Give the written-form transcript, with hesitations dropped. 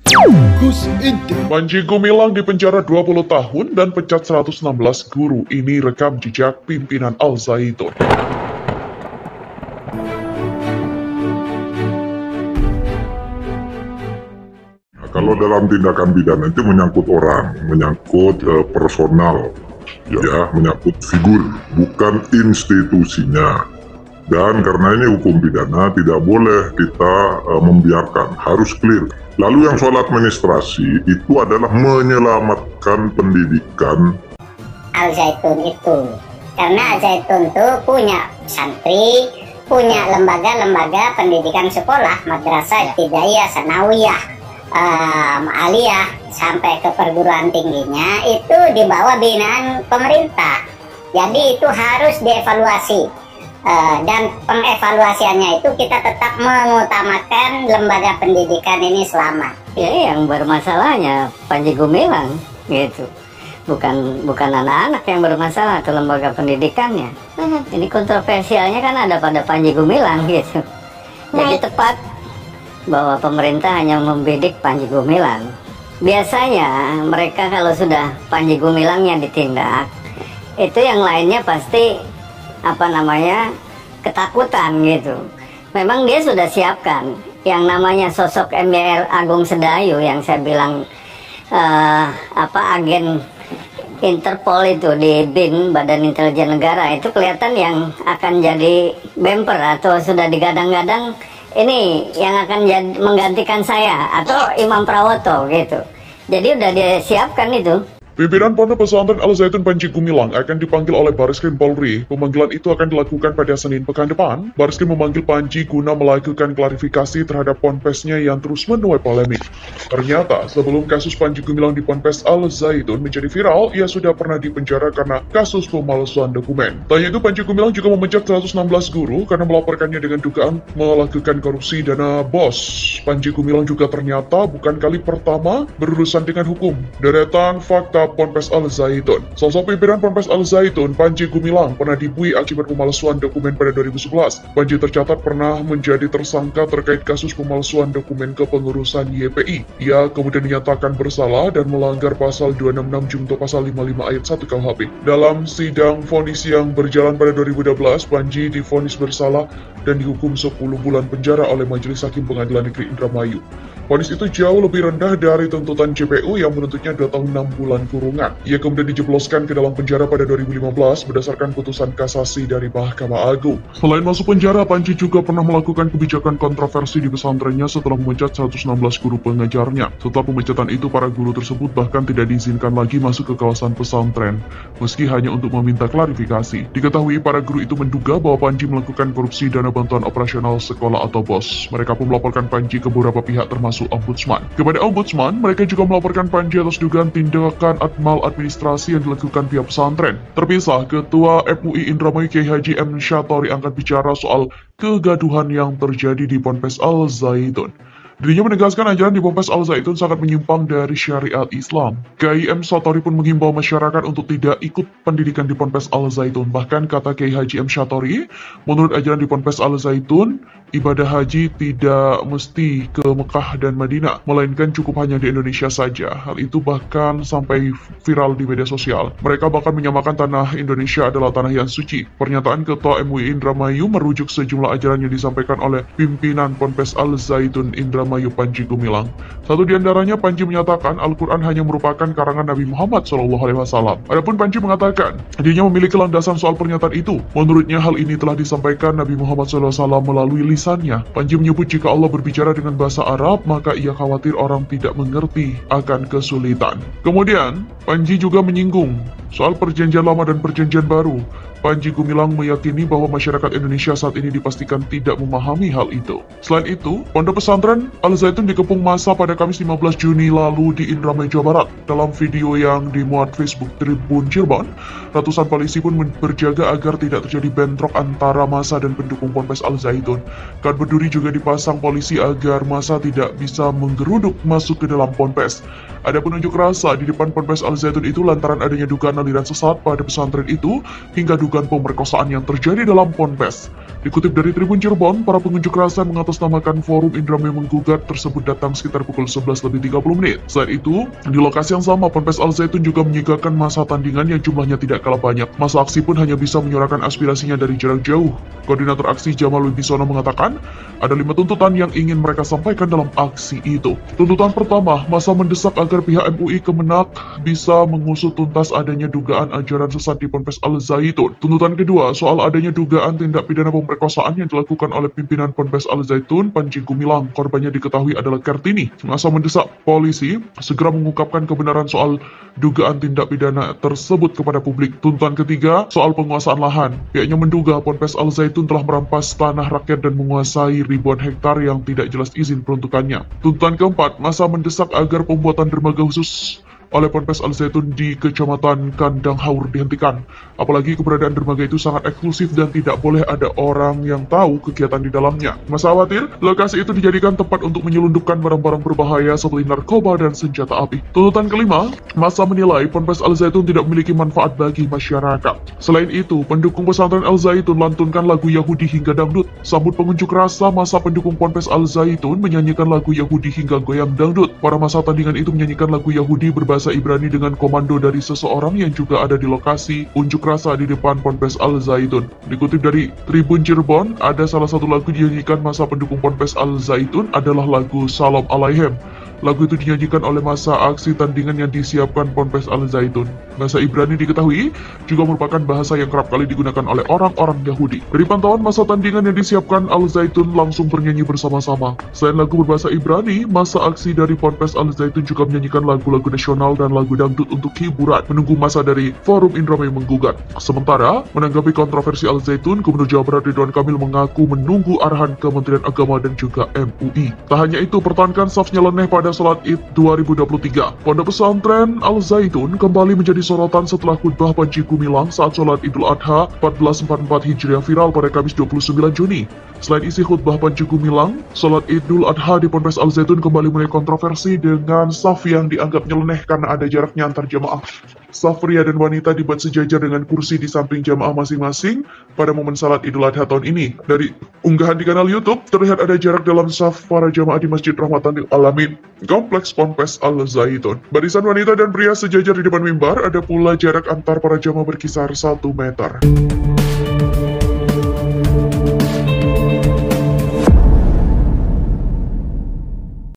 Gus Intip. Panji Gumilang dipenjara 20 tahun dan pecat 116 guru. Ini rekam jejak pimpinan Al Zaitun. Nah, kalau dalam tindakan pidana itu menyangkut orang, menyangkut personal, ya, menyangkut figur, bukan institusinya. Dan karena ini hukum pidana, tidak boleh kita membiarkan, harus clear. Lalu yang soal administrasi itu adalah menyelamatkan pendidikan Al Zaitun itu. Karena Al Zaitun itu punya santri, punya lembaga-lembaga pendidikan sekolah, madrasah, ibtidaiyah, sanawiyah, aliyah, sampai ke perguruan tingginya itu di bawah binaan pemerintah. Jadi itu harus dievaluasi. Dan pengevaluasiannya itu kita tetap mengutamakan lembaga pendidikan ini selamat. Ya, yang bermasalahnya Panji Gumilang gitu. Bukan anak-anak yang bermasalah atau lembaga pendidikannya. Ini kontroversialnya kan ada pada Panji Gumilang gitu. Jadi tepat bahwa pemerintah hanya membidik Panji Gumilang. Biasanya mereka kalau sudah Panji Gumilangnya ditindak, itu yang lainnya pasti ketakutan gitu. Memang dia sudah siapkan yang namanya sosok MYR Agung Sedayu yang saya bilang agen Interpol itu di BIN, Badan Intelijen Negara, itu kelihatan yang akan jadi bumper atau sudah digadang-gadang ini yang akan menggantikan saya atau Imam Prawoto gitu. Jadi udah disiapkan itu. Pimpinan Pondok Pesantren Al Zaitun Panji Gumilang akan dipanggil oleh Bareskrim Polri. Pemanggilan itu akan dilakukan pada Senin pekan depan. Bareskrim memanggil Panji guna melakukan klarifikasi terhadap ponpesnya yang terus menuai polemik. Ternyata, sebelum kasus Panji Gumilang di Ponpes Al Zaitun menjadi viral, ia sudah pernah dipenjara karena kasus pemalsuan dokumen. Tak hanya itu, Panji Gumilang juga memecat 116 guru karena melaporkannya dengan dugaan melakukan korupsi dana BOS. Panji Gumilang juga ternyata bukan kali pertama berurusan dengan hukum. Deretan fakta Ponpes Al Zaitun. Sosok pimpinan Ponpes Al Zaitun, Panji Gumilang, pernah dibui akibat pemalsuan dokumen pada 2011. Panji tercatat pernah menjadi tersangka terkait kasus pemalsuan dokumen kepengurusan YPI. Ia kemudian dinyatakan bersalah dan melanggar pasal 266 Junto pasal 55 ayat 1 KUHP. Dalam sidang vonis yang berjalan pada 2012, Panji divonis bersalah dan dihukum 10 bulan penjara oleh Majelis Hakim Pengadilan Negeri Indramayu. Vonis itu jauh lebih rendah dari tuntutan JPU yang menuntutnya 2 tahun 6 bulan kurungan. Ia kemudian dijebloskan ke dalam penjara pada 2015 berdasarkan putusan kasasi dari Mahkamah Agung. Selain masuk penjara, Panji juga pernah melakukan kebijakan kontroversi di pesantrennya setelah memecat 116 guru pengajarnya. Setelah pemecatan itu, para guru tersebut bahkan tidak diizinkan lagi masuk ke kawasan pesantren, meski hanya untuk meminta klarifikasi. Diketahui para guru itu menduga bahwa Panji melakukan korupsi dana bantuan operasional sekolah atau BOS. Mereka pun melaporkan Panji ke beberapa pihak termasuk Ombudsman. Kepada Ombudsman, mereka juga melaporkan Panji atas dugaan tindakan maladministrasi yang dilakukan pihak pesantren. Terpisah, Ketua MUI Indramayu Kiai Haji M. Syatori angkat bicara soal kegaduhan yang terjadi di Ponpes Al Zaitun. Dirinya menegaskan ajaran di Ponpes Al Zaitun sangat menyimpang dari syariat Islam. Kiai M. Syatori pun menghimbau masyarakat untuk tidak ikut pendidikan di Ponpes Al Zaitun. Bahkan kata Kiai Haji M. Syatori, menurut ajaran di Ponpes Al Zaitun, ibadah haji tidak mesti ke Mekah dan Madinah, melainkan cukup hanya di Indonesia saja. Hal itu bahkan sampai viral di media sosial. Mereka bahkan menyamakan tanah Indonesia adalah tanah yang suci. Pernyataan Ketua MUI Indramayu merujuk sejumlah ajaran yang disampaikan oleh pimpinan Ponpes Al Zaitun Indramayu Panji Gumilang. Satu di antaranya, Panji menyatakan Al-Quran hanya merupakan karangan Nabi Muhammad SAW. Adapun Panji mengatakan dirinya memiliki landasan soal pernyataan itu. Menurutnya hal ini telah disampaikan Nabi Muhammad SAW melalui lisannya. Panji menyebut jika Allah berbicara dengan bahasa Arab, maka ia khawatir orang tidak mengerti akan kesulitan. Kemudian, Panji juga menyinggung soal perjanjian lama dan perjanjian baru. Panji Gumilang meyakini bahwa masyarakat Indonesia saat ini dipastikan tidak memahami hal itu. Selain itu, Pondok Pesantren Al Zaitun dikepung massa pada Kamis 15 Juni lalu di Indramayu, Jawa Barat. Dalam video yang dimuat Facebook Tribun Cirebon, ratusan polisi pun berjaga agar tidak terjadi bentrok antara massa dan pendukung Ponpes Al Zaitun. Kat berduri juga dipasang polisi agar massa tidak bisa menggeruduk masuk ke dalam ponpes. Ada penunjuk rasa di depan Ponpes Al Zaitun itu lantaran adanya dugaan aliran sesat pada pesantren itu hingga dugaan pemerkosaan yang terjadi dalam ponpes. Dikutip dari Tribun Cirebon, para pengunjuk rasa mengatasnamakan forum Indramayu Menggugat tersebut datang sekitar pukul 11:30. Selain itu, di lokasi yang sama, Ponpes Al Zaitun juga menyiagakan masa tandingan yang jumlahnya tidak kalah banyak. Masa aksi pun hanya bisa menyuarakan aspirasinya dari jarak jauh. Koordinator aksi Jamal Wibisono mengatakan, ada 5 tuntutan yang ingin mereka sampaikan dalam aksi itu. Tuntutan pertama, masa mendesak agar pihak MUI Kemenak bisa mengusut tuntas adanya dugaan ajaran sesat di Ponpes Al Zaitun. Tuntutan kedua, soal adanya dugaan tindak pidana pemerkosaan yang dilakukan oleh pimpinan Ponpes Al Zaitun, Panji Gumilang. Korbannya diketahui adalah Kartini. Masa mendesak polisi segera mengungkapkan kebenaran soal dugaan tindak pidana tersebut kepada publik. Tuntutan ketiga, soal penguasaan lahan. Pihaknya menduga Ponpes Al Zaitun telah merampas tanah rakyat dan menguasai ribuan hektar yang tidak jelas izin peruntukannya. Tuntutan keempat, masa mendesak agar pembuatan dermaga khusus oleh Ponpes Al Zaitun di Kecamatan Kandang Haur dihentikan. Apalagi keberadaan dermaga itu sangat eksklusif dan tidak boleh ada orang yang tahu kegiatan di dalamnya. Masa khawatir, lokasi itu dijadikan tempat untuk menyelundupkan barang-barang berbahaya seperti narkoba dan senjata api. Tuntutan kelima, masa menilai Ponpes Al Zaitun tidak memiliki manfaat bagi masyarakat. Selain itu, pendukung pesantren Al Zaitun lantunkan lagu Yahudi hingga dangdut. Sambut pengunjuk rasa, masa pendukung Ponpes Al Zaitun menyanyikan lagu Yahudi hingga goyang dangdut. Para masa tandingan itu menyanyikan lagu Yahudi berbahasa Ibrani dengan komando dari seseorang yang juga ada di lokasi unjuk rasa di depan Ponpes Al Zaitun. Dikutip dari Tribun Cirebon, ada salah satu lagu dinyanyikan masa pendukung Ponpes Al Zaitun adalah lagu Salam Alaihim. Lagu itu dinyanyikan oleh masa aksi tandingan yang disiapkan Ponpes Al Zaitun. Bahasa Ibrani diketahui juga merupakan bahasa yang kerap kali digunakan oleh orang-orang Yahudi. Dari pantauan masa tandingan yang disiapkan, Al Zaitun langsung bernyanyi bersama-sama. Selain lagu berbahasa Ibrani, masa aksi dari Ponpes Al Zaitun juga menyanyikan lagu-lagu nasional dan lagu dangdut untuk hiburan, menunggu masa dari forum Indramayu Menggugat. Sementara, menanggapi kontroversi Al Zaitun, Gubernur Jawa Barat Ridwan Kamil mengaku menunggu arahan Kementerian Agama dan juga MUI. Tak hanya itu, pertahankan safnya nyeleneh pada Salat Id 2023. Pondok pesantren Al Zaitun kembali menjadi sorotan setelah khutbah Panji Gumilang saat sholat Idul Adha 1444 Hijriah viral pada Kamis 29 Juni. Selain isi khutbah Panji Gumilang, sholat Idul Adha di Ponpes Al Zaitun kembali menuai kontroversi dengan saf yang dianggap nyeleneh karena ada jaraknya antar jamaah. Saf pria dan wanita dibuat sejajar dengan kursi di samping jamaah masing-masing pada momen salat Idul Adha tahun ini. Dari unggahan di kanal YouTube, terlihat ada jarak dalam saf para jamaah di Masjid Rahmatan lil Alamin, Kompleks Ponpes Al Zaitun. Barisan wanita dan pria sejajar di depan mimbar, ada pula jarak antar para jamaah berkisar 1 meter.